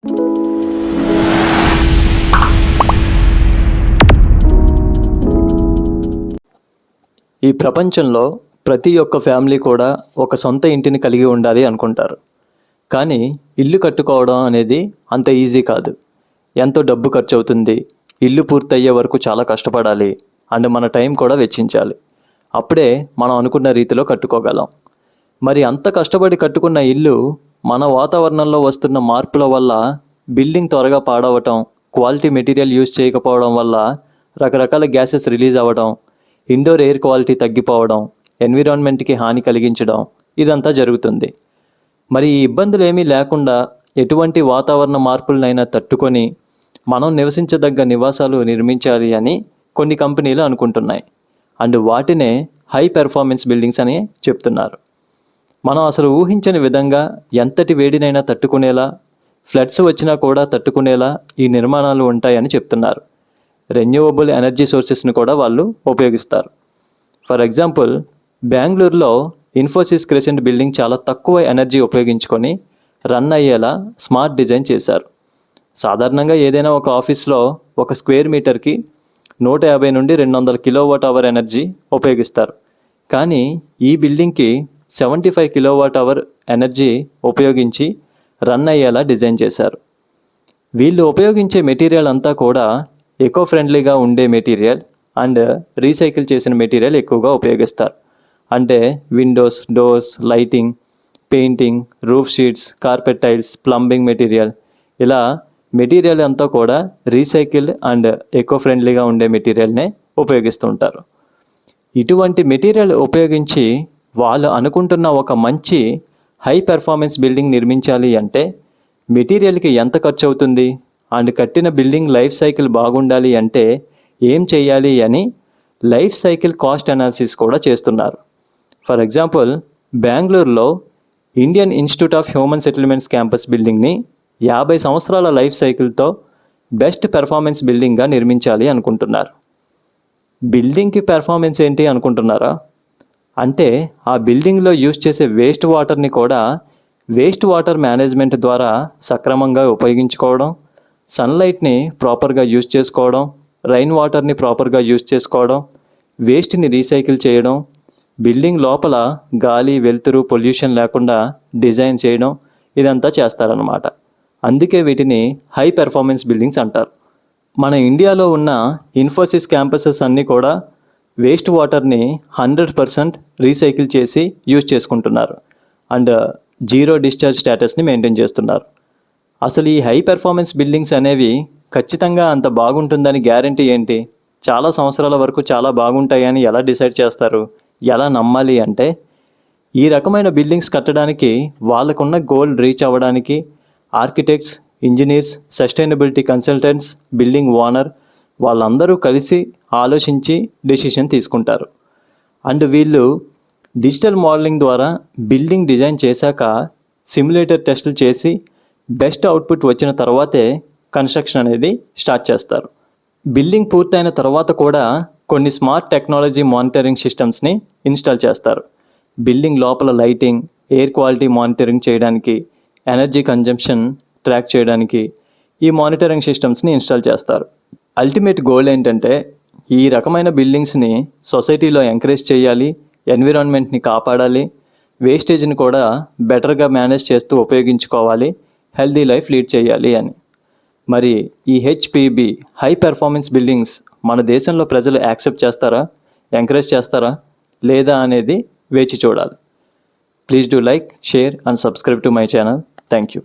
ఈ ప్రపంచంలో ప్రతి ఒక్క ఫ్యామిలీ కూడా ఒక సొంత ఇంటిని కలిగి ఉండాలి అనుకుంటారు. కానీ ఇల్లు కట్టుకోవడం అనేది అంత ఈజీ కాదు. ఎంతో డబ్బు ఖర్చు అవుతుంది. ఇల్లు పూర్తయ్యే వరకు చాలా కష్టపడాలి అండ్ మన టైం కూడా వెచ్చించాలి. అప్పుడే మనం అనుకున్న రీతిలో కట్టుకోగలం. మరి అంత కష్టపడి కట్టుకున్న ఇల్లు మన వాతావరణంలో వస్తున్న మార్పుల వల్ల బిల్డింగ్ త్వరగా పాడవటం, క్వాలిటీ మెటీరియల్ యూజ్ చేయకపోవడం వల్ల రకరకాల గ్యాసెస్ రిలీజ్ అవ్వడం, ఇండోర్ ఎయిర్ క్వాలిటీ తగ్గిపోవడం, ఎన్విరాన్మెంట్కి హాని కలిగించడం ఇదంతా జరుగుతుంది. మరి ఈ ఇబ్బందులు ఏమీ లేకుండా ఎటువంటి వాతావరణ మార్పులనైనా తట్టుకొని మనం నివసించదగ్గ నివాసాలు నిర్మించాలి అని కొన్ని కంపెనీలు అనుకుంటున్నాయి. అండ్ వాటినే హై పెర్ఫార్మెన్స్ బిల్డింగ్స్ అని చెప్తున్నారు. మనం అసలు ఊహించని విధంగా ఎంతటి వేడినైనా తట్టుకునేలా, ఫ్లడ్స్ వచ్చినా కూడా తట్టుకునేలా ఈ నిర్మాణాలు ఉంటాయని చెప్తున్నారు. రెన్యూవబుల్ ఎనర్జీ సోర్సెస్ని కూడా వాళ్ళు ఉపయోగిస్తారు. ఫర్ ఎగ్జాంపుల్, బెంగళూరులో ఇన్ఫోసిస్ క్రెసెంట్ బిల్డింగ్ చాలా తక్కువ ఎనర్జీ ఉపయోగించుకొని రన్ అయ్యేలా స్మార్ట్ డిజైన్ చేశారు. సాధారణంగా ఏదైనా ఒక ఆఫీస్లో ఒక స్క్వేర్ మీటర్కి 150 నుండి 200 కిలోవాట్ అవర్ ఎనర్జీ ఉపయోగిస్తారు. కానీ ఈ బిల్డింగ్కి 75 కిలోవాట్ అవర్ ఎనర్జీ ఉపయోగించి రన్ అయ్యేలా డిజైన్ చేశారు. వీళ్ళు ఉపయోగించే మెటీరియల్ అంతా కూడా ఎకో ఫ్రెండ్లీగా ఉండే మెటీరియల్ అండ్ రీసైకిల్ చేసిన మెటీరియల్ ఎక్కువగా ఉపయోగిస్తారు. అంటే Windows, doors, lighting, painting, roof sheets, carpet tiles, plumbing material, ఇలా మెటీరియల్ అంతా కూడా రీసైకిల్ అండ్ ఎకో ఫ్రెండ్లీగా ఉండే మెటీరియల్నే ఉపయోగిస్తుంటారు. ఇటువంటి మెటీరియల్ ఉపయోగించి వాళ్ళు అనుకుంటున్న ఒక మంచి హై పెర్ఫార్మెన్స్ బిల్డింగ్ నిర్మించాలి అంటే మెటీరియల్కి ఎంత ఖర్చు అవుతుంది అండ్ కట్టిన బిల్డింగ్ లైఫ్ సైకిల్ బాగుండాలి అంటే ఏం చేయాలి అని లైఫ్ సైకిల్ కాస్ట్ అనాలిసిస్ కూడా చేస్తున్నారు. ఫర్ ఎగ్జాంపుల్, బెంగళూరులో Indian Institute of Human Settlements campus బిల్డింగ్ని 50 సంవత్సరాల లైఫ్ సైకిల్తో బెస్ట్ పెర్ఫార్మెన్స్ బిల్డింగ్గా నిర్మించాలి అనుకుంటున్నారు. బిల్డింగ్కి పెర్ఫార్మెన్స్ ఏంటి అనుకుంటున్నారా? అంటే ఆ బిల్డింగ్లో యూజ్ చేసే వేస్ట్ వాటర్ని కూడా వేస్ట్ వాటర్ మేనేజ్మెంట్ ద్వారా సక్రమంగా ఉపయోగించుకోవడం, సన్లైట్ని ప్రాపర్గా యూజ్ చేసుకోవడం, రైన్ వాటర్ని ప్రాపర్గా యూజ్ చేసుకోవడం, వేస్ట్ని రీసైకిల్ చేయడం, బిల్డింగ్ లోపల గాలి, వెలుతురు, పొల్యూషన్ లేకుండా డిజైన్ చేయడం, ఇదంతా చేస్తారన్నమాట. అందుకే వీటిని హై పెర్ఫార్మెన్స్ బిల్డింగ్స్ అంటారు. మన ఇండియాలో ఉన్న ఇన్ఫోసిస్ క్యాంపసెస్ అన్నీ కూడా వేస్ట్ వాటర్ని 100% రీసైకిల్ చేసి యూజ్ చేసుకుంటున్నారు అండ్ జీరో డిశ్చార్జ్ స్టేటస్ని మెయింటైన్ చేస్తున్నారు. అసలు ఈ హై పెర్ఫార్మెన్స్ బిల్డింగ్స్ అనేవి ఖచ్చితంగా అంత బాగుంటుందని గ్యారంటీ ఏంటి? చాలా సంవత్సరాల వరకు చాలా బాగుంటాయని ఎలా డిసైడ్ చేస్తారు? ఎలా నమ్మాలి అంటే, ఈ రకమైన బిల్డింగ్స్ కట్టడానికి వాళ్ళకున్న గోల్ రీచ్ అవ్వడానికి architects, engineers, sustainability consultants, building owner వాళ్ళందరూ కలిసి ఆలోచించి డెసిషన్ తీసుకుంటారు. అండ్ వీళ్ళు డిజిటల్ మోడలింగ్ ద్వారా బిల్డింగ్ డిజైన్ చేశాక సిమ్యులేటర్ టెస్టులు చేసి బెస్ట్ అవుట్పుట్ వచ్చిన తర్వాతే కన్స్ట్రక్షన్ అనేది స్టార్ట్ చేస్తారు. బిల్డింగ్ పూర్తయిన తర్వాత కూడా కొన్ని స్మార్ట్ టెక్నాలజీ మానిటరింగ్ సిస్టమ్స్ని ఇన్స్టాల్ చేస్తారు. బిల్డింగ్ లోపల లైటింగ్, ఎయిర్ క్వాలిటీ మానిటరింగ్ చేయడానికి, ఎనర్జీ కన్జంప్షన్ ట్రాక్ చేయడానికి ఈ మానిటరింగ్ సిస్టమ్స్ని ఇన్స్టాల్ చేస్తారు. అల్టిమేట్ గోల్ ఏంటంటే ఈ రకమైన బిల్డింగ్స్ని సొసైటీలో ఎంకరేజ్ చేయాలి, ఎన్విరాన్మెంట్ని కాపాడాలి, వేస్టేజ్ని కూడా బెటర్గా మేనేజ్ చేస్తూ ఉపయోగించుకోవాలి, హెల్దీ లైఫ్ లీడ్ చేయాలి అని. మరి ఈ హెచ్పిబి హై పెర్ఫార్మెన్స్ బిల్డింగ్స్ మన దేశంలో ప్రజలు యాక్సెప్ట్ చేస్తారా, ఎంకరేజ్ చేస్తారా లేదా అనేది వేచి చూడాలి. Please do like, share and subscribe to my channel. Thank you.